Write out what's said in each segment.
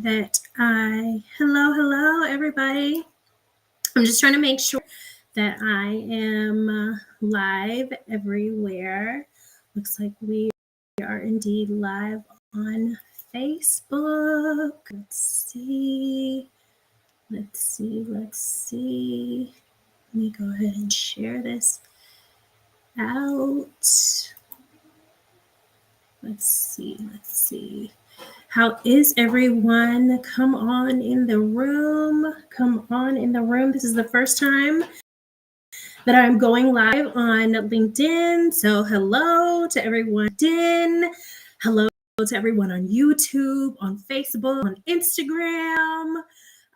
hello, everybody. I'm just trying to make sure that I am live everywhere. Looks like we are indeed live on Facebook. Let's see. Let me go ahead and share this out. Let's see. How is everyone? Come on in the room. This is the first time that I'm going live on LinkedIn. So hello to everyone hello to everyone on YouTube, on Facebook, on Instagram.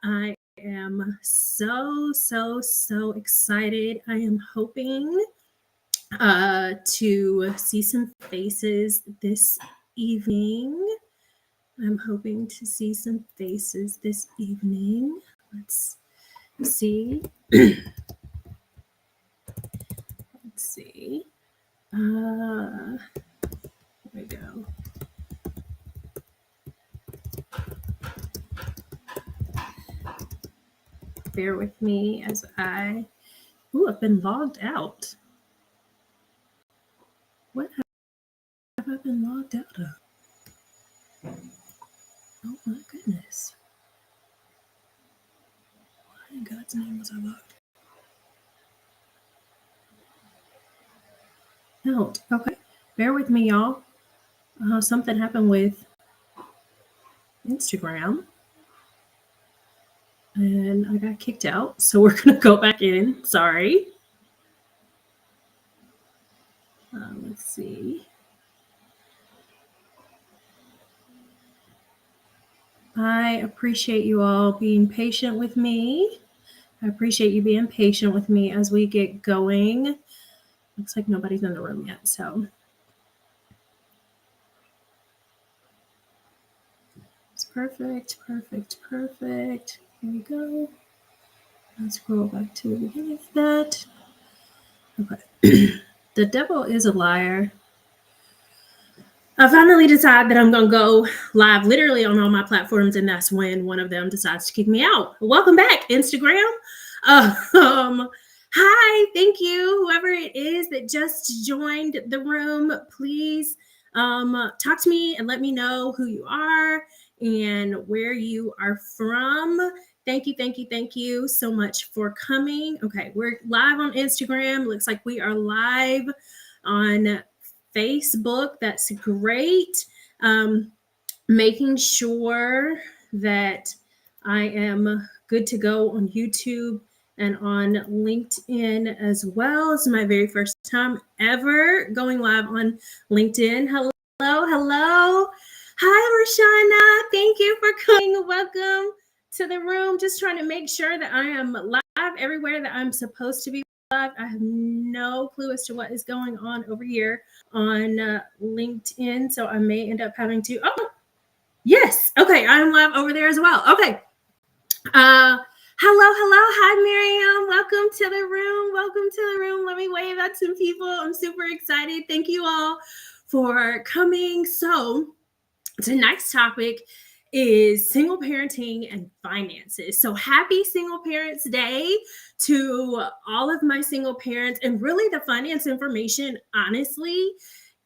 I am so excited. I am hoping to see some faces this evening. Let's see. Here we go. Bear with me as I've been logged out. What have I been logged out of? Oh my goodness. Why in God's name was I logged out? Okay. Bear with me, y'all. Something happened with Instagram. And I got kicked out. So we're going to go back in. Sorry. Let's see. I appreciate you all being patient with me. I appreciate you being patient with me as we get going. Looks like nobody's in the room yet, so it's perfect. Here we go. Let's scroll back to the beginning of that. Okay. The devil is a liar. I finally decided that I'm going to go live literally on all my platforms, and that's when one of them decides to kick me out. Welcome back, Instagram. Hi, thank you. Whoever it is that just joined the room, please talk to me and let me know who you are and where you are from. Thank you so much for coming. Okay, we're live on Instagram. Looks like we are live on Facebook. That's great. Making sure that I am good to go on YouTube and on LinkedIn as well. It's my very first time ever going live on LinkedIn. Hello. Hi, Rashana. Thank you for coming. Welcome to the room. Just trying to make sure that I am live everywhere that I'm supposed to be live. I have no clue as to what is going on over here on LinkedIn. So I may end up having to, yes. Okay. I'm live over there as well. Okay. Hello. Hi, Miriam. Welcome to the room. Let me wave at some people. I'm super excited. Thank you all for coming. So tonight's topic is single parenting and finances. So happy Single Parents Day to all of my single parents. And really the finance information, honestly,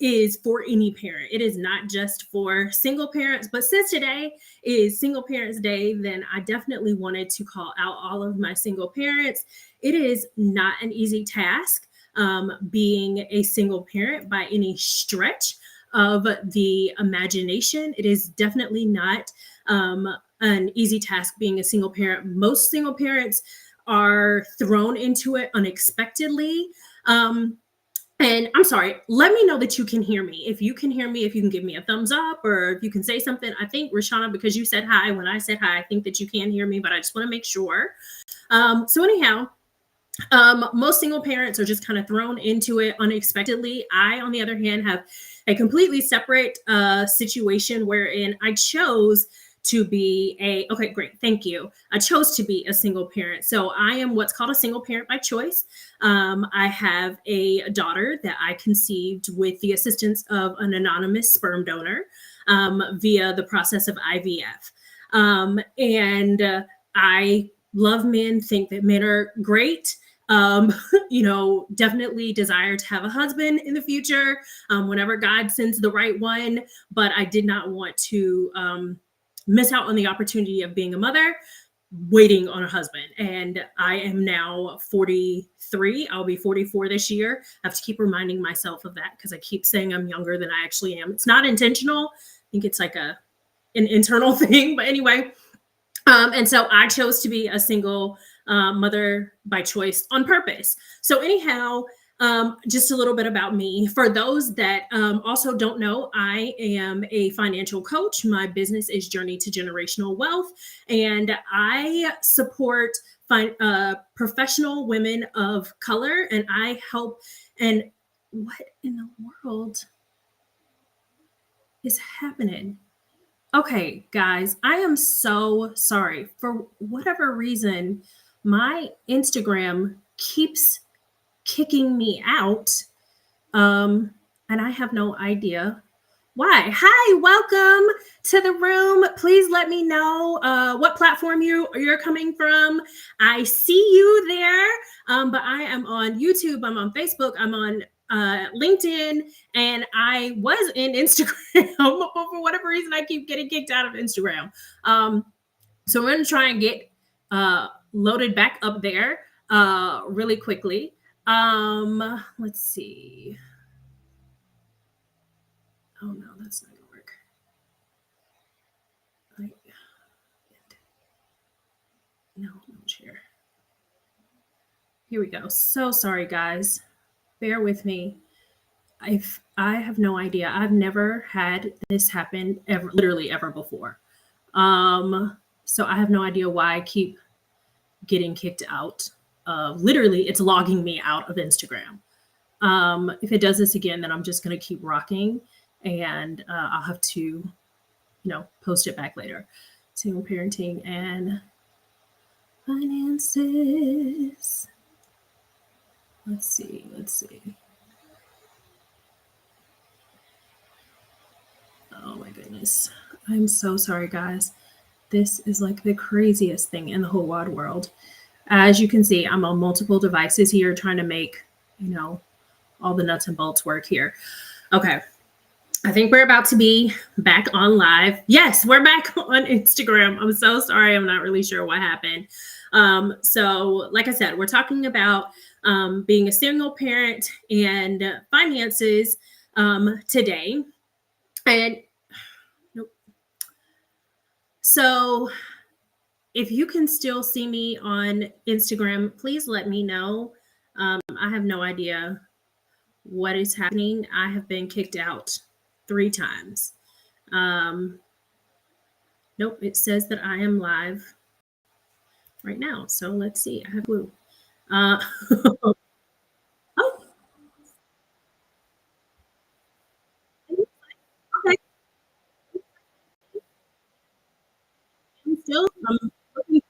is for any parent. It is not just for single parents, but since today is Single Parents Day, then I definitely wanted to call out all of my single parents. It is not an easy task being a single parent by any stretch of the imagination. It is definitely not an easy task being a single parent. Most single parents are thrown into it unexpectedly. And I'm sorry, let me know that you can hear me. If you can hear me, if you can give me a thumbs up or if you can say something. I think, Rashana, because you said hi, when I said hi, I think that you can hear me, but I just want to make sure. So anyhow, most single parents are just kind of thrown into it unexpectedly. I, on the other hand, have a completely separate situation wherein I chose to be okay, great. Thank you. I chose to be a single parent. So I am what's called a single parent by choice. I have a daughter that I conceived with the assistance of an anonymous sperm donor via the process of IVF. And I love men, think that men are great. Definitely desire to have a husband in the future whenever God sends the right one. But I did not want to miss out on the opportunity of being a mother, waiting on a husband. And I am now 43. I'll be 44 this year. I have to keep reminding myself of that because I keep saying I'm younger than I actually am. It's not intentional. I think it's like an internal thing. But anyway, and so I chose to be a single mother by choice on purpose. So anyhow, just a little bit about me. For those that also don't know, I am a financial coach. My business is Journey to Generational Wealth, and I support professional women of color, and I help. And what in the world is happening? Okay, guys, I am so sorry. For whatever reason, my Instagram keeps kicking me out. And I have no idea why. Hi, welcome to the room. Please let me know what platform you're coming from. I see you there, but I am on YouTube, I'm on Facebook, I'm on LinkedIn, and I was in Instagram. But for whatever reason, I keep getting kicked out of Instagram. So I'm going to try and get loaded back up there really quickly. Let's see. Oh no, that's not gonna work. No share. Here we go. So sorry, guys. Bear with me. I have no idea. I've never had this happen ever, literally ever before. So I have no idea why I keep getting kicked out. Literally, it's logging me out of Instagram. If it does this again, then I'm just gonna keep rocking, and I'll have to, post it back later. Single parenting and finances. Let's see. Oh my goodness. I'm so sorry, guys. This is like the craziest thing in the whole wide world. As you can see, I'm on multiple devices here trying to make, all the nuts and bolts work here. Okay. I think we're about to be back on live. Yes, we're back on Instagram. I'm so sorry. I'm not really sure what happened. So like I said, we're talking about being a single parent and finances today. And nope. So if you can still see me on Instagram, please let me know. I have no idea what is happening. I have been kicked out 3 times. Nope, it says that I am live right now. So let's see. I have blue. Oh. Okay. I'm looking to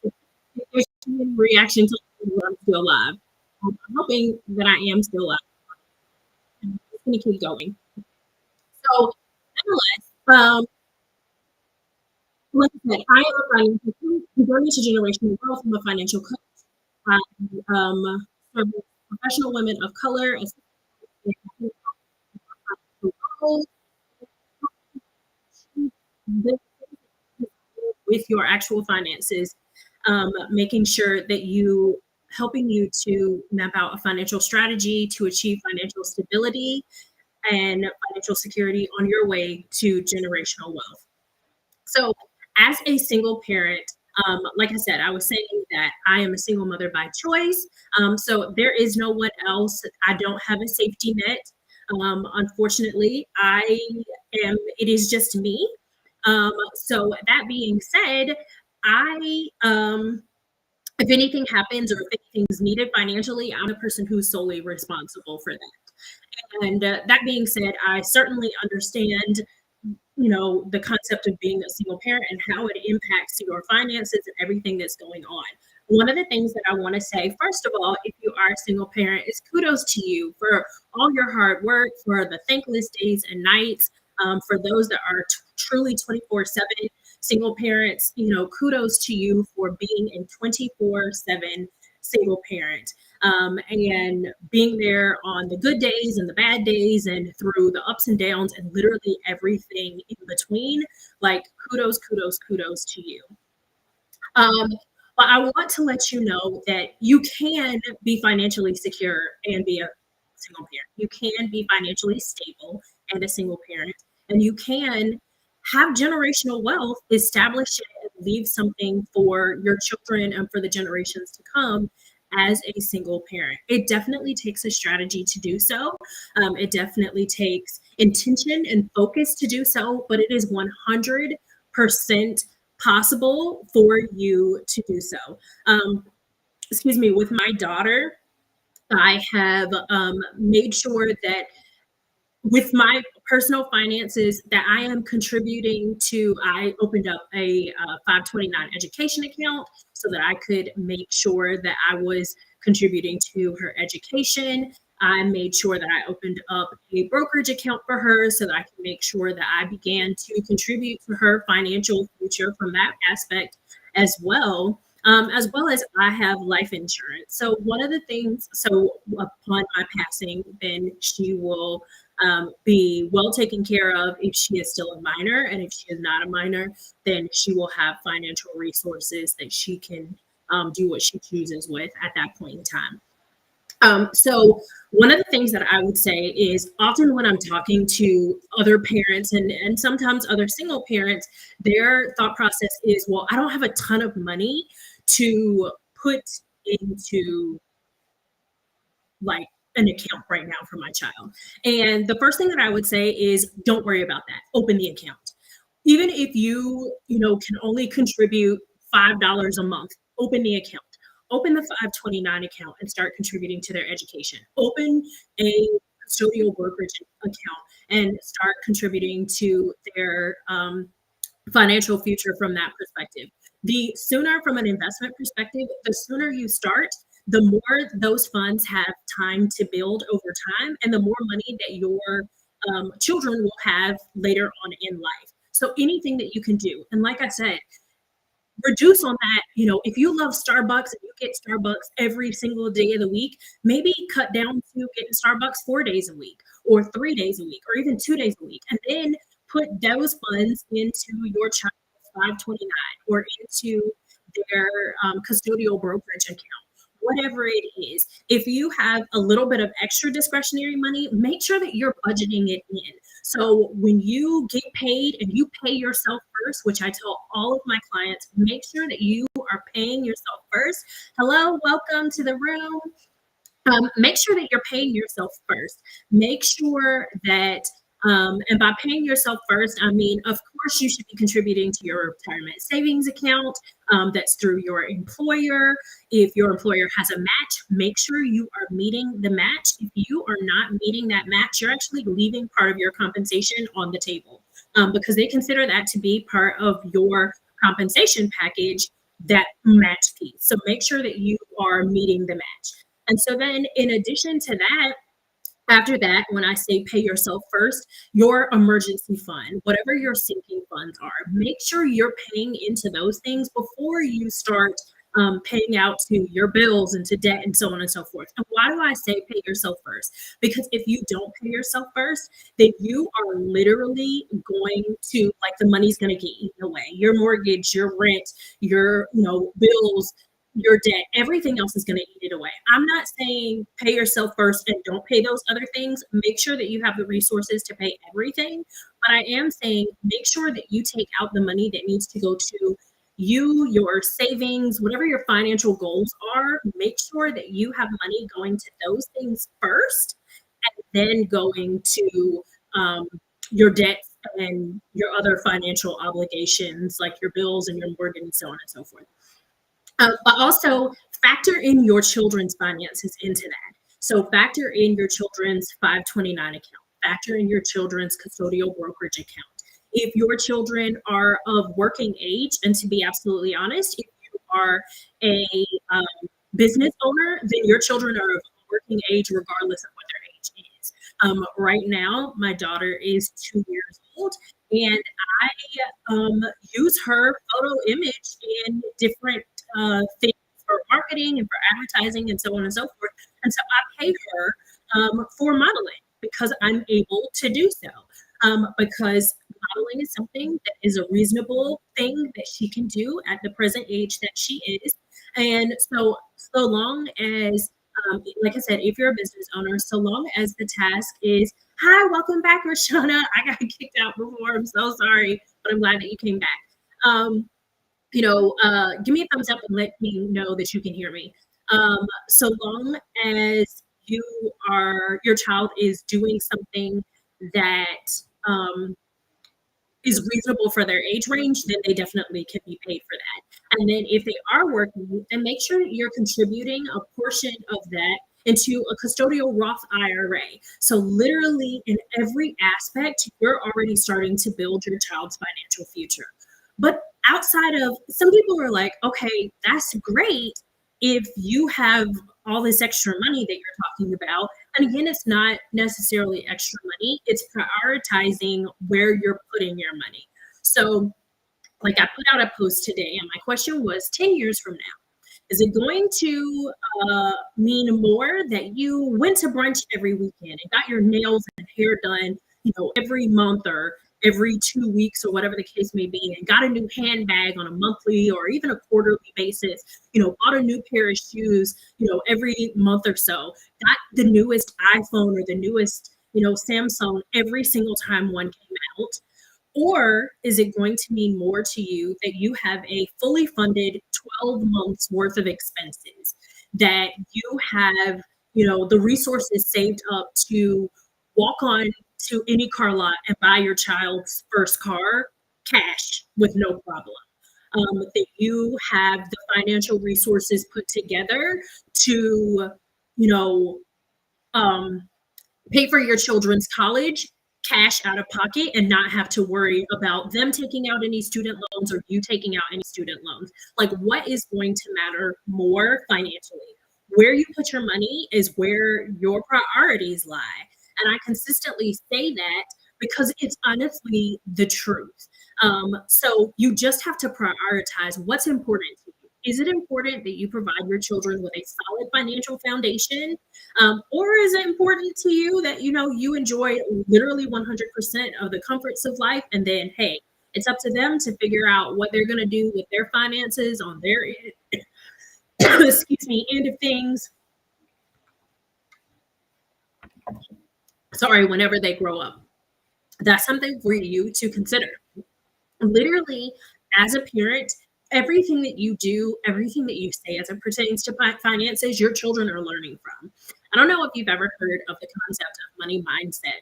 see if there's any reaction to I'm still live. I'm hoping that I am still live. I'm just going to keep going. So, nonetheless, like I said, I am a financial coach. Journey to Generational Wealth. I'm a financial coach. I serve professional women of color with your actual finances, making sure that helping you to map out a financial strategy to achieve financial stability and financial security on your way to generational wealth. So, as a single parent, like I said, I was saying that I am a single mother by choice. So there is no one else. I don't have a safety net. Unfortunately, it is just me. So that being said, if anything happens or if anything's needed financially, I'm the person who's solely responsible for that. And that being said, I certainly understand the concept of being a single parent and how it impacts your finances and everything that's going on. One of the things that I want to say, first of all, if you are a single parent, is kudos to you for all your hard work, for the thankless days and nights, for those that are truly 24/7 single parents, kudos to you for being a 24/7 single parent, and being there on the good days and the bad days and through the ups and downs and literally everything in between. Like, kudos, kudos, kudos to you. Um, but I want to let you know that you can be financially secure and be a single parent. You can be financially stable and a single parent, and you can have generational wealth, establish it, and leave something for your children and for the generations to come as a single parent. It definitely takes a strategy to do so. It definitely takes intention and focus to do so, but it is 100% possible for you to do so. Um, Excuse me, with my daughter, I have made sure that with my personal finances that I am contributing to, I opened up a 529 education account so that I could make sure that I was contributing to her education. I made sure that I opened up a brokerage account for her so that I can make sure that I began to contribute to her financial future from that aspect as well. As well as I have life insurance. So one of the things, so upon my passing, then she will be well taken care of if she is still a minor. And if she is not a minor, then she will have financial resources that she can do what she chooses with at that point in time. So one of the things that I would say is often when I'm talking to other parents and sometimes other single parents, their thought process is, well, I don't have a ton of money to put into like an account right now for my child. And the first thing that I would say is don't worry about that. Open the account. Even if you can only contribute $5 a month, open the account. Open the 529 account and start contributing to their education. Open a custodial brokerage account and start contributing to their financial future from that perspective. The sooner, from an investment perspective, the sooner you start, the more those funds have time to build over time, and the more money that your children will have later on in life. So anything that you can do, and like I said, reduce on that. If you love Starbucks and you get Starbucks every single day of the week, maybe cut down to getting Starbucks 4 days a week, or 3 days a week, or even 2 days a week, and then put those funds into your child's 529 or into their custodial brokerage account. Whatever it is, if you have a little bit of extra discretionary money, make sure that you're budgeting it in. So when you get paid and you pay yourself first, which I tell all of my clients, make sure that you are paying yourself first. Hello, welcome to the room. Make sure that you're paying yourself first. Make sure that, and by paying yourself first, I mean, of course, you should be contributing to your retirement savings account. That's through your employer. If your employer has a match, make sure you are meeting the match. If you are not meeting that match, you're actually leaving part of your compensation on the table, because they consider that to be part of your compensation package, that match piece. So make sure that you are meeting the match. And so then in addition to that, after that, when I say pay yourself first, your emergency fund, whatever your sinking funds are, make sure you're paying into those things before you start paying out to your bills and to debt and so on and so forth. And why do I say pay yourself first? Because if you don't pay yourself first, then you are literally going to, like, the money's going to get eaten away. Your mortgage, your rent, your bills, your debt, everything else is going to eat it away. I'm not saying pay yourself first and don't pay those other things. Make sure that you have the resources to pay everything. But I am saying make sure that you take out the money that needs to go to you, your savings, whatever your financial goals are. Make sure that you have money going to those things first, and then going to your debts and your other financial obligations, like your bills and your mortgage and so on and so forth. But also factor in your children's finances into that. So factor in your children's 529 account, factor in your children's custodial brokerage account. If your children are of working age, and to be absolutely honest, if you are a business owner, then your children are of working age regardless of what their age is. Right now, my daughter is 2 years old, and I use her photo image in different things for marketing and for advertising and so on and so forth. And so I pay her for modeling because I'm able to do so. Because modeling is something that is a reasonable thing that she can do at the present age that she is. And so long as, like I said, if you're a business owner, so long as the task is, hi, welcome back, Roshana. I got kicked out before. I'm so sorry, but I'm glad that you came back. Um, give me a thumbs up and let me know that you can hear me. So long as your child is doing something that um, is reasonable for their age range, then they definitely can be paid for that. And then if they are working, then make sure you're contributing a portion of that into a custodial Roth IRA. So literally in every aspect, you're already starting to build your child's financial future. But outside of, some people are like, okay, that's great if you have all this extra money that you're talking about. And again, it's not necessarily extra money, it's prioritizing where you're putting your money. So, like, I put out a post today, and my question was 10 years from now, is it going to mean more that you went to brunch every weekend and got your nails and hair done, every month or every 2 weeks or whatever the case may be, and got a new handbag on a monthly or even a quarterly basis, bought a new pair of shoes, every month or so, got the newest iPhone or the newest, Samsung every single time one came out? Or is it going to mean more to you that you have a fully funded 12 months worth of expenses, that you have, the resources saved up to walk on to any car lot and buy your child's first car cash with no problem? That you have the financial resources put together to, you know, um, pay for your children's college cash out of pocket and not have to worry about them taking out any student loans or you taking out any student loans. Like, what is going to matter more financially? Where you put your money is where your priorities lie. And I consistently say that because it's honestly the truth. So you just have to prioritize what's important to you. Is it important that you provide your children with a solid financial foundation? Or is it important to you that, you enjoy literally 100% of the comforts of life? And then, hey, it's up to them to figure out what they're going to do with their finances on their excuse me, end of things. Sorry, whenever they grow up. That's something for you to consider. Literally, as a parent, everything that you do, everything that you say as it pertains to finances, your children are learning from. I don't know if you've ever heard of the concept of money mindset,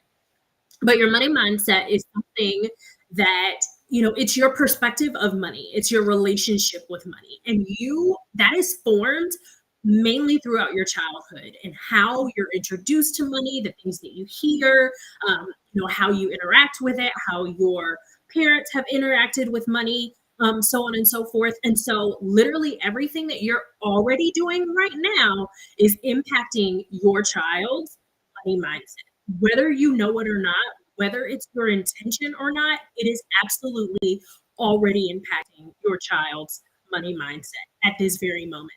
but your money mindset is something that, it's your perspective of money. It's your relationship with money. And that is formed mainly throughout your childhood and how you're introduced to money, the things that you hear, how you interact with it, how your parents have interacted with money, so on and so forth. And so literally everything that you're already doing right now is impacting your child's money mindset. Whether you know it or not, whether it's your intention or not, it is absolutely already impacting your child's money mindset at this very moment.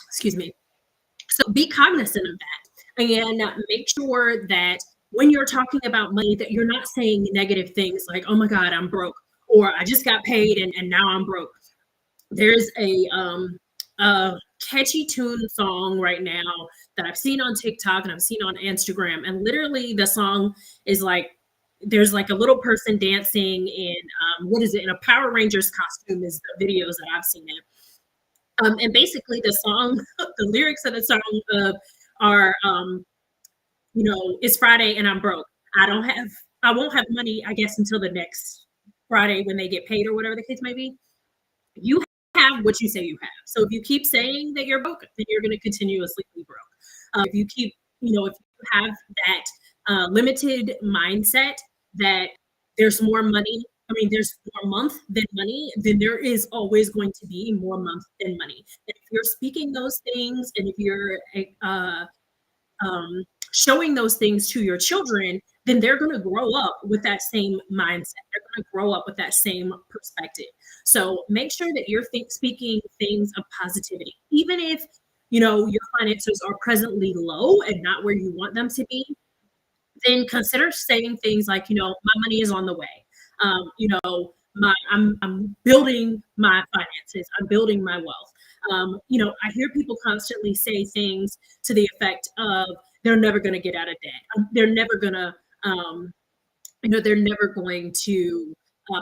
Excuse me. So be cognizant of that and make sure that when you're talking about money, that you're not saying negative things like, oh my God, I'm broke, or I just got paid and now I'm broke. There's a catchy tune song right now that I've seen on TikTok and I've seen on Instagram. And literally the song is like, there's like a little person dancing in, what is it, in a Power Rangers costume is the videos that I've seen it. And basically the song, the lyrics of the song are, it's Friday and I'm broke. I won't have money, I guess, until the next Friday when they get paid or whatever the case may be. You have what you say you have. So if you keep saying that you're broke, then you're going to continuously be broke. If you keep, if you have that limited mindset that there's more money, there's more month than money, then there is always going to be more month than money. And if you're speaking those things, and if you're showing those things to your children, then they're going to grow up with that same mindset. They're going to grow up with that same perspective. So make sure that you're speaking things of positivity, even if your finances are presently low and not where you want them to be. Then consider saying things like, my money is on the way. I'm building my finances. I'm building my wealth. I hear people constantly say things to the effect of they're never going to get out of debt. Um, they're never going to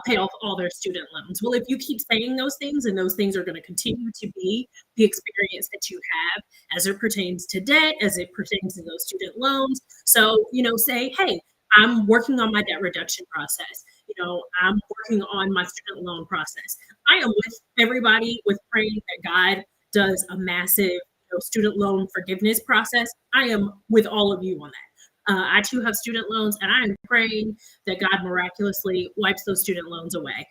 pay off all their student loans. Well, if you keep saying those things, and those things are going to continue to be the experience that you have as it pertains to debt, as it pertains to those student loans. So, say, hey, I'm working on my debt reduction process. I'm working on my student loan process. I am with everybody with praying that God does a massive student loan forgiveness process. I am with all of you on that. I too have student loans, and I am praying that God miraculously wipes those student loans away.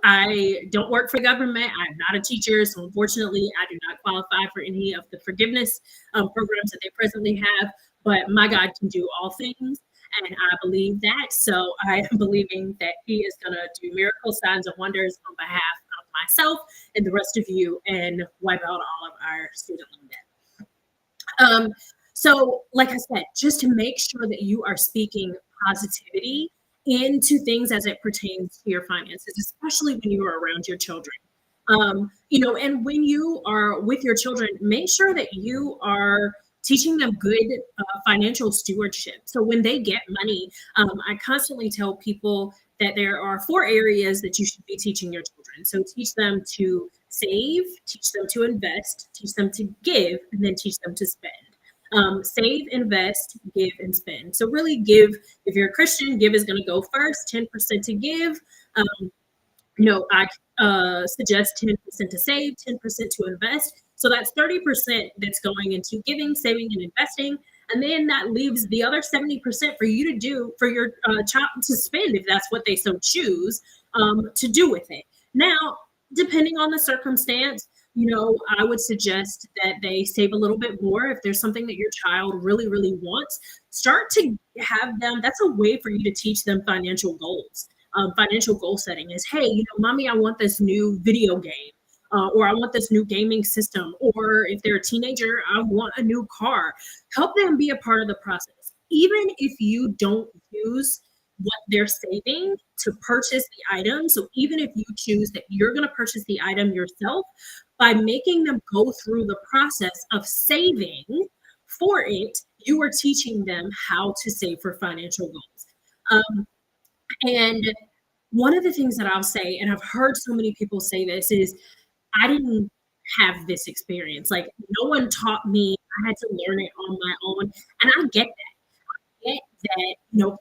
I don't work for the government. I'm not a teacher, so unfortunately, I do not qualify for any of the forgiveness programs that they presently have. But my God can do all things, and I believe that. So I am believing that He is going to do miracle signs and wonders on behalf of myself and the rest of you, and wipe out all of our student loan debt. So, like I said, just to make sure that you are speaking positivity into things as it pertains to your finances, especially when you are around your children. And when you are with your children, make sure that you are teaching them good financial stewardship. So when they get money, I constantly tell people that there are 4 areas that you should be teaching your children. So teach them to save, teach them to invest, teach them to give, and then teach them to spend. Save, invest, give, and spend. So really give. If you're a Christian, give is going to go first, 10% to give. I suggest 10% to save, 10% to invest. So that's 30% that's going into giving, saving, and investing. And then that leaves the other 70% for you to do, for your child to spend, if that's what they so choose to do with it. Now, depending on the circumstance, I would suggest that they save a little bit more. If there's something that your child really, really wants, start to have them. That's a way for you to teach them financial goals. Financial goal setting is, hey, mommy, I want this new video game, or I want this new gaming system, or if they're a teenager, I want a new car. Help them be a part of the process. Even if you don't use what they're saving to purchase the item. So even if you choose that you're going to purchase the item yourself, by making them go through the process of saving for it, you are teaching them how to save for financial goals. And one of the things that I'll say, and I've heard so many people say this, is I didn't have this experience. Like, no one taught me. I had to learn it on my own. And I get that. That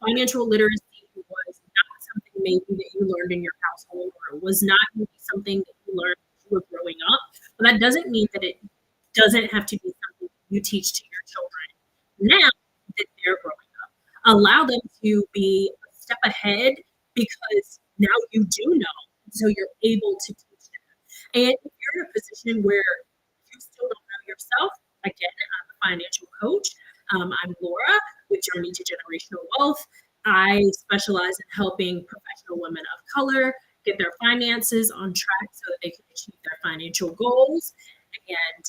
financial literacy was not something maybe that you learned in your household, or it was not maybe something that you learned when you were growing up. But that doesn't mean that it doesn't have to be something you teach to your children now that they're growing up. Allow them to be a step ahead, because now you do know, so you're able to teach them. And if you're in a position where you still don't know yourself, again, I'm a financial coach. I'm Laura with Journey to Generational Wealth. I specialize in helping professional women of color get their finances on track so that they can achieve their financial goals and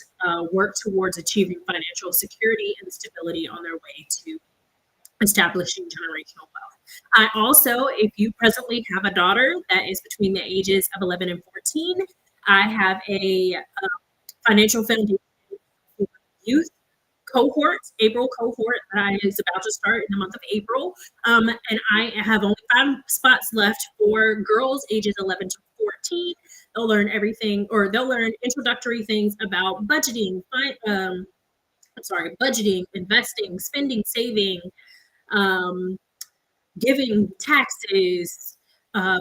work towards achieving financial security and stability on their way to establishing generational wealth. I also, if you presently have a daughter that is between the ages of 11 and 14, I have a financial foundation for youth cohort, April cohort, that is about to start in the month of April. And I have only 5 spots left for girls ages 11 to 14. They'll learn everything, or they'll learn introductory things about budgeting, budgeting, investing, spending, saving, giving, taxes,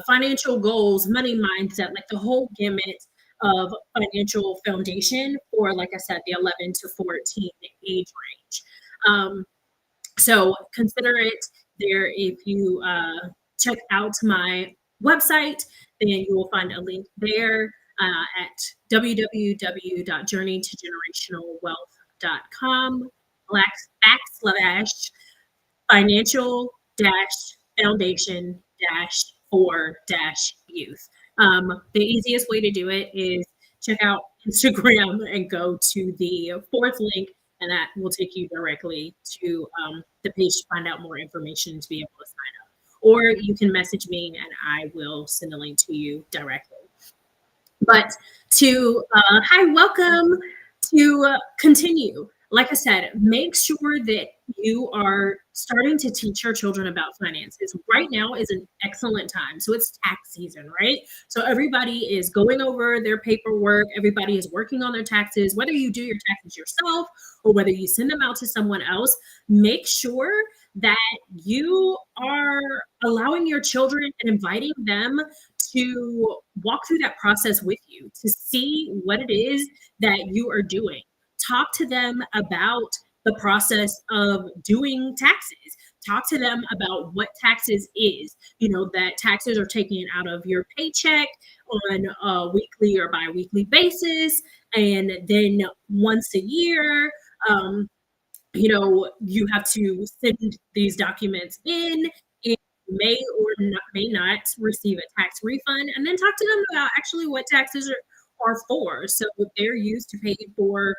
financial goals, money mindset, like the whole gamut of financial foundation for, like I said, the 11 to 14 age range. So consider it there. If you check out my website, then you will find a link there at www.journeytogenerationalwealth.com backslash financial dash foundation dash for dash youth. The easiest way to do it is check out Instagram and go to the fourth link, and that will take you directly to the page to find out more information to be able to sign up. Or you can message me and I will send a link to you directly. But hi, welcome to continue. Like I said, make sure that you are starting to teach your children about finances. Right now is an excellent time. So it's tax season, right? So everybody is going over their paperwork. Everybody is working on their taxes, whether you do your taxes yourself or whether you send them out to someone else. Make sure that you are allowing your children and inviting them to walk through that process with you, to see what it is that you are doing. Talk to them about the process of doing taxes. Talk to them about what taxes is, that taxes are taken out of your paycheck on a weekly or bi-weekly basis. And then once a year, you have to send these documents in, and may or may not receive a tax refund, and then talk to them about actually what taxes are for. So they're used to pay for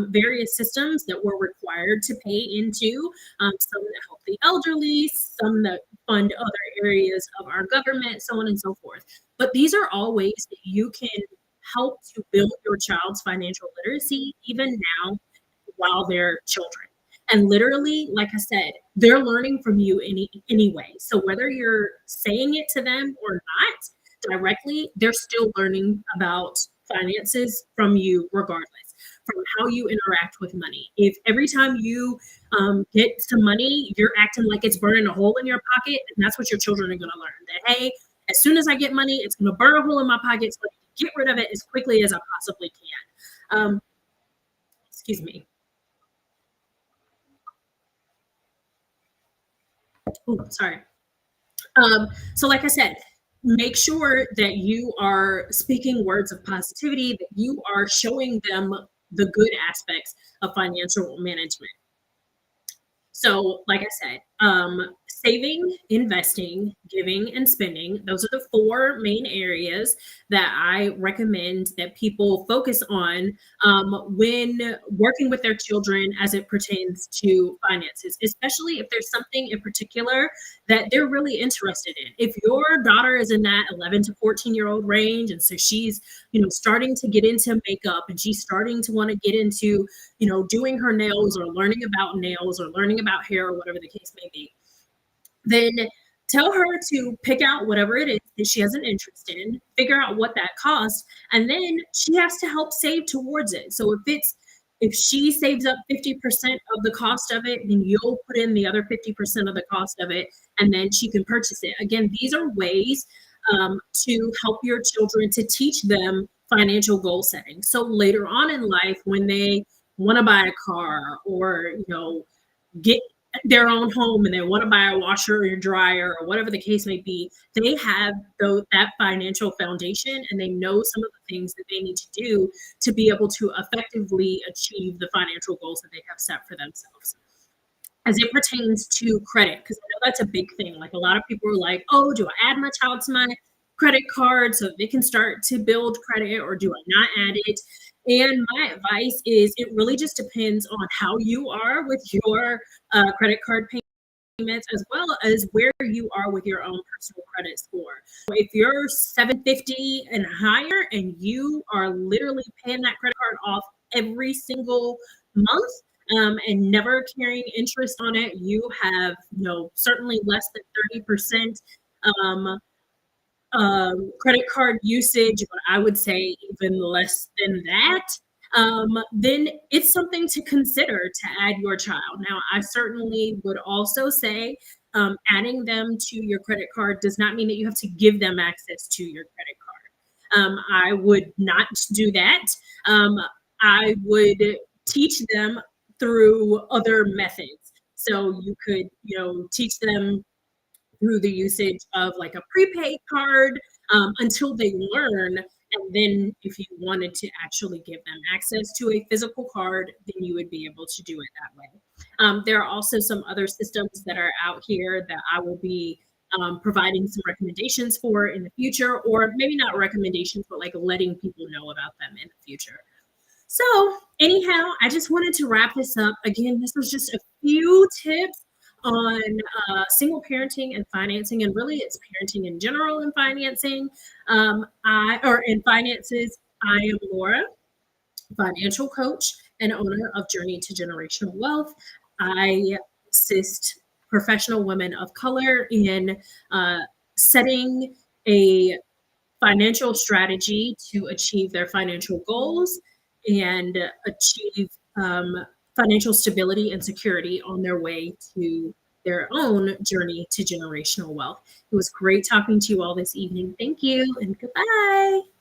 various systems that we're required to pay into, some that help the elderly, some that fund other areas of our government, so on and so forth. But these are all ways that you can help to build your child's financial literacy even now while they're children. And literally, like I said, they're learning from you anyway. So whether you're saying it to them or not directly, they're still learning about finances from you regardless, from how you interact with money. If every time you get some money, you're acting like it's burning a hole in your pocket, and that's what your children are going to learn. That, hey, as soon as I get money, it's going to burn a hole in my pocket, so I can get rid of it as quickly as I possibly can. Excuse me. Oh, sorry. So like I said, make sure that you are speaking words of positivity, that you are showing them the good aspects of financial management. So, like I said, saving, investing, giving, and spending, those are the four main areas that I recommend that people focus on when working with their children as it pertains to finances, especially if there's something in particular that they're really interested in. If your daughter is in that 11 to 14-year-old range, and so she's, starting to get into makeup and she's starting to want to get into, doing her nails or learning about nails or learning about hair or whatever the case may be, then tell her to pick out whatever it is that she has an interest in, figure out what that costs, and then she has to help save towards it. So if she saves up 50% of the cost of it, then you'll put in the other 50% of the cost of it, and then she can purchase it. Again, these are ways to help your children, to teach them financial goal setting. So later on in life, when they want to buy a car or, get their own home and they want to buy a washer or dryer or whatever the case may be, they have that financial foundation, and they know some of the things that they need to do to be able to effectively achieve the financial goals that they have set for themselves. As it pertains to credit, because I know that's a big thing. Like, a lot of people are like, oh, do I add my child to my credit card so they can start to build credit, or do I not add it? And my advice is it really just depends on how you are with your credit card payments, as well as where you are with your own personal credit score. So if you're 750 and higher and you are literally paying that credit card off every single month, and never carrying interest on it, you have, certainly less than 30% credit card usage, but I would say even less than that, then it's something to consider to add your child. Now, I certainly would also say adding them to your credit card does not mean that you have to give them access to your credit card. I would not do that. I would teach them through other methods. So you could, teach them through the usage of like a prepaid card until they learn And then if you wanted to actually give them access to a physical card, then you would be able to do it that way. There are also some other systems that are out here that I will be providing some recommendations for in the future, or maybe not recommendations, but like letting people know about them in the future. So, anyhow, I just wanted to wrap this up. Again, this was just a few tips on single parenting and financing, and really it's parenting in general and financing. Or in finances. I am Laura, financial coach and owner of Journey to Generational Wealth. I assist professional women of color in uh, setting a financial strategy to achieve their financial goals and achieve financial stability and security on their way to their own journey to generational wealth. It was great talking to you all this evening. Thank you and goodbye.